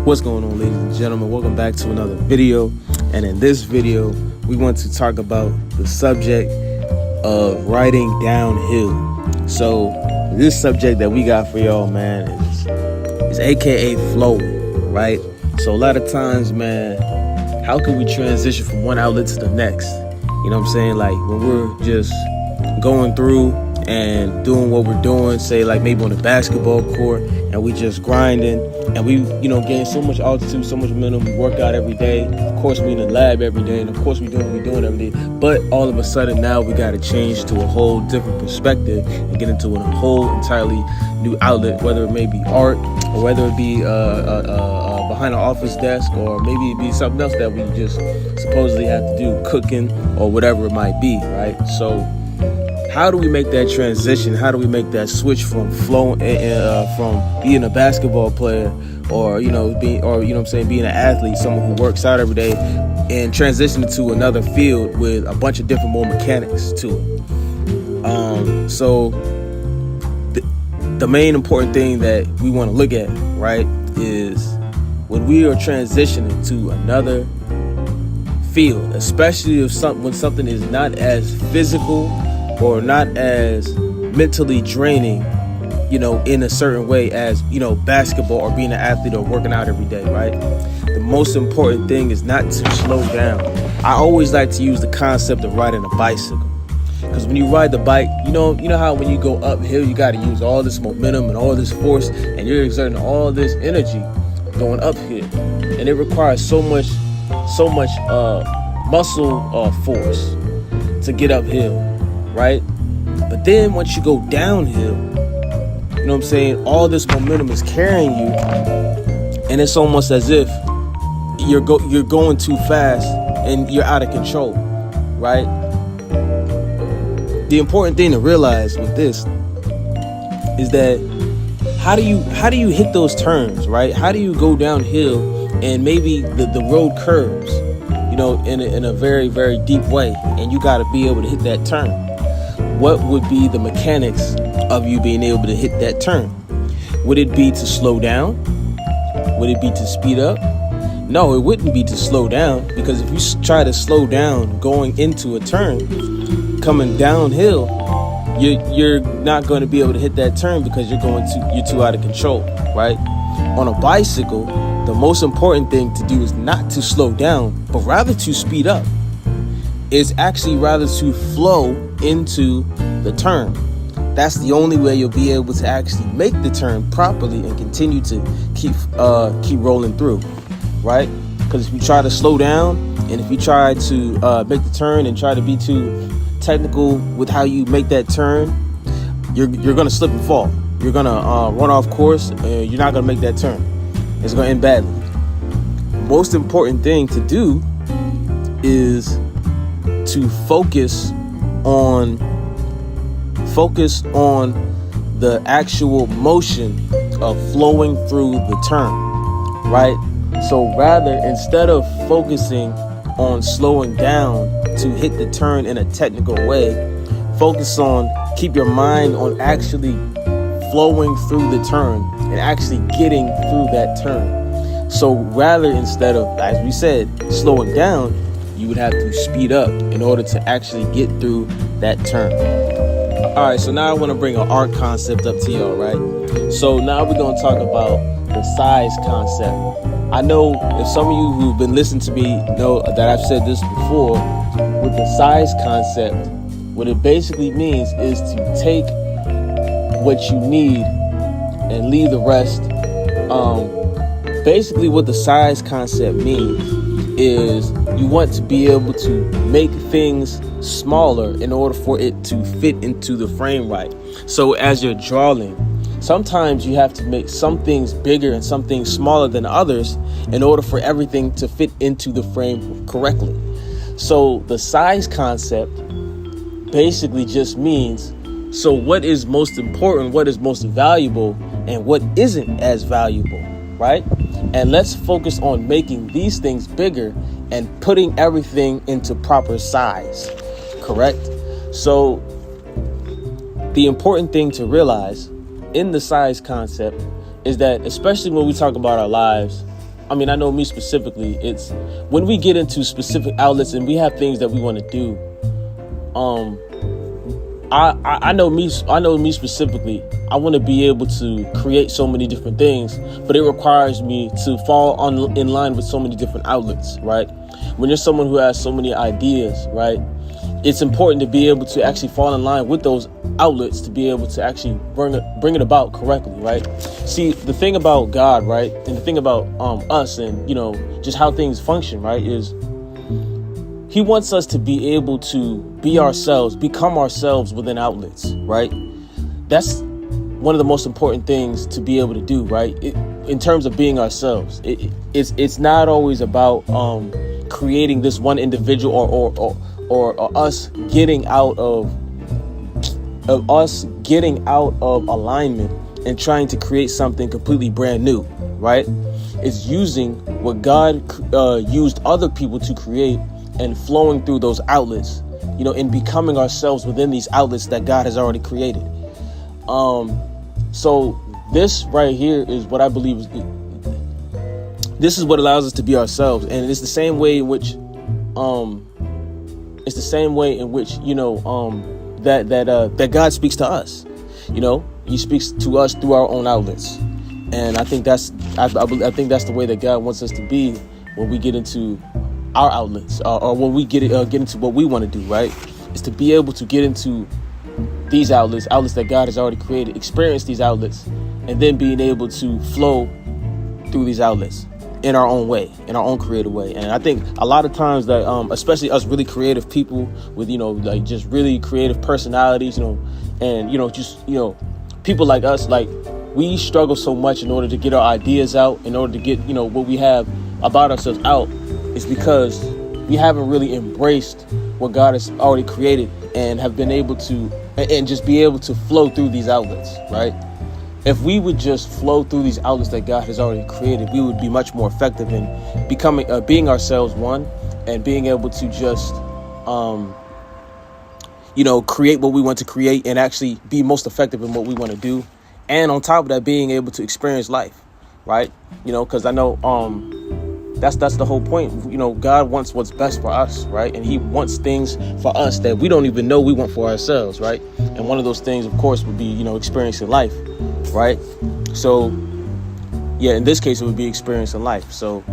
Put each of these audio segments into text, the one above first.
What's going on, ladies and gentlemen? Welcome back to another video. And in this video, we want to talk about the subject of riding downhill. So this subject that we got for y'all, man, is AKA flowing, right? So a lot of times, man, how can we transition from one outlet to the next? You know what I'm saying? Like when we're just going through and doing what we're doing, say like maybe on the basketball court, and we just grinding, and we, gain so much altitude, so much momentum, we work out every day. Of course, we in the lab every day, and of course we doing what we're doing every day. But all of a sudden now we got to change to a whole different perspective and get into a whole entirely new outlet, whether it may be art or whether it be behind an office desk, or maybe it be something else that we just supposedly have to do, cooking or whatever it might be, right? So how do we make that transition? How do we make that switch from flowing, from being a basketball player, or being an athlete, someone who works out every day, and transitioning to another field with a bunch of different more mechanics to it? So the main important thing that we want to look at, right, is when we are transitioning to another field, especially when something is not as physical or not as mentally draining, in a certain way as, basketball or being an athlete or working out every day, right? The most important thing is not to slow down. I always like to use the concept of riding a bicycle. Because when you ride the bike, you know how when you go uphill, you got to use all this momentum and all this force, and you're exerting all this energy going uphill. And it requires so much muscle force to get uphill, right? But then once you go downhill, all this momentum is carrying you, and it's almost as if you're going too fast and you're out of control, right? The important thing to realize with this is that how do you hit those turns, right? How do you go downhill and maybe the road curves, in a very, very deep way, and you got to be able to hit that turn? What would be the mechanics of you being able to hit that turn? Would it be to slow down? Would it be to speed up? No, it wouldn't be to slow down, because if you try to slow down going into a turn, coming downhill, you're not going to be able to hit that turn because you're too out of control, right? On a bicycle, the most important thing to do is not to slow down, but rather to speed up. It's actually rather to flow into the turn. That's the only way you'll be able to actually make the turn properly and continue to keep rolling through, right? Because if you try to slow down, and if you try to make the turn and try to be too technical with how you make that turn, you're gonna slip and fall. You're gonna run off course, and you're not gonna make that turn. It's gonna end badly. Most important thing to do is to focus on the actual motion of flowing through the turn, right? So rather, instead of focusing on slowing down to hit the turn in a technical way, keep your mind on actually flowing through the turn and actually getting through that turn. So rather, instead of, as we said, slowing down, you would have to speed up in order to actually get through that turn. All right, so now I want to bring an art concept up to y'all, right? So now we're going to talk about the size concept. I know if some of you who've been listening to me know that I've said this before. With the size concept, what it basically means is to take what you need and leave the rest. Basically what the size concept means is you want to be able to make things smaller in order for it to fit into the frame right. So as you're drawing, sometimes you have to make some things bigger and some things smaller than others in order for everything to fit into the frame correctly. So the size concept basically just means, so what is most important, what is most valuable, and what isn't as valuable, right? And let's focus on making these things bigger and putting everything into proper size, correct? So the important thing to realize in the size concept is that, especially when we talk about our lives, I mean, I know me specifically, it's when we get into specific outlets and we have things that we want to do. I know me specifically. I want to be able to create so many different things, but it requires me to fall in line with so many different outlets, right? When you're someone who has so many ideas, right, it's important to be able to actually fall in line with those outlets to be able to actually bring it about correctly, right? See, the thing about God, right, and the thing about us and, just how things function, right, is he wants us to be able to be ourselves, become ourselves within outlets, right? That's one of the most important things to be able to do, right? In terms of being ourselves, it's not always about creating this one individual or us getting out of alignment and trying to create something completely brand new, right? It's using what God used other people to create and flowing through those outlets, and becoming ourselves within these outlets that God has already created. So this right here is what I believe this is what allows us to be ourselves, and it's the same way in which that God speaks to us. He speaks to us through our own outlets, and I think that's the way that God wants us to be when we get into our outlets, or when we get into what we want to do, right? Is to be able to get into these outlets that God has already created, experience these outlets, and then being able to flow through these outlets in our own way, in our own creative way. And I think a lot of times that, especially us really creative people with, like just really creative personalities, and, people like us, like we struggle so much in order to get our ideas out, in order to get, what we have about ourselves out. It's because we haven't really embraced what God has already created and have been able to, and just be able to flow through these outlets, right? If we would just flow through these outlets that God has already created, we would be much more effective in being ourselves, one, and being able to just, create what we want to create and actually be most effective in what we want to do. And on top of that, being able to experience life, right? Because I know, that's the whole point. God wants what's best for us, right? And he wants things for us that we don't even know we want for ourselves, right? And one of those things, of course, would be, experiencing life, right? So, yeah, in this case, it would be experiencing life. So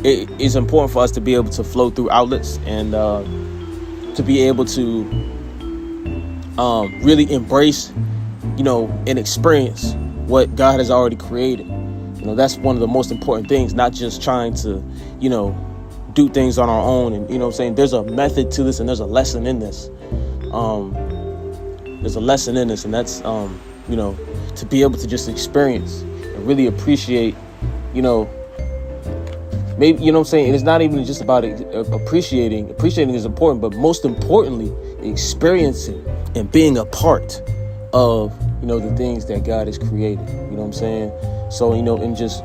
it is important for us to be able to flow through outlets and to be able to really embrace, and experience what God has already created. That's one of the most important things, not just trying to, do things on our own. And, there's a method to this and there's a lesson in this. There's a lesson in this, and that's, to be able to just experience and really appreciate, maybe, it's not even just about appreciating. Appreciating is important, but most importantly, experiencing and being a part of, the things that God has created. You know what I'm saying? So, and just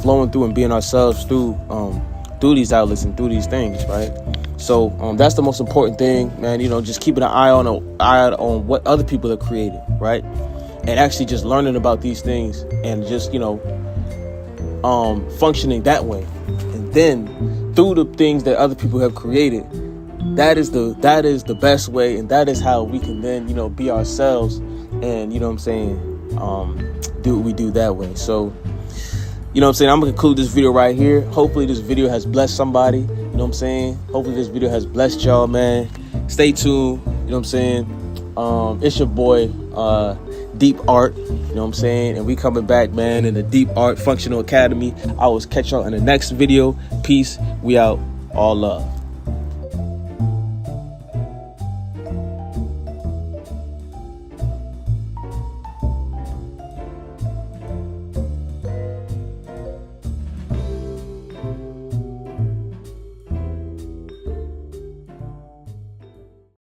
flowing through and being ourselves through these outlets and through these things, right? So that's the most important thing, man. Just keeping an eye on what other people have created, right? And actually just learning about these things and just, functioning that way. And then through the things that other people have created, that is the best way, and that is how we can then, be ourselves and, do what we do that way. So, I'm gonna conclude this video right here. Hopefully this video has blessed somebody. Hopefully this video has blessed y'all, man. Stay tuned. It's your boy, Deep Art. And we coming back, man, in the Deep Art Functional Academy. I will catch y'all in the next video. Peace. We out. All love.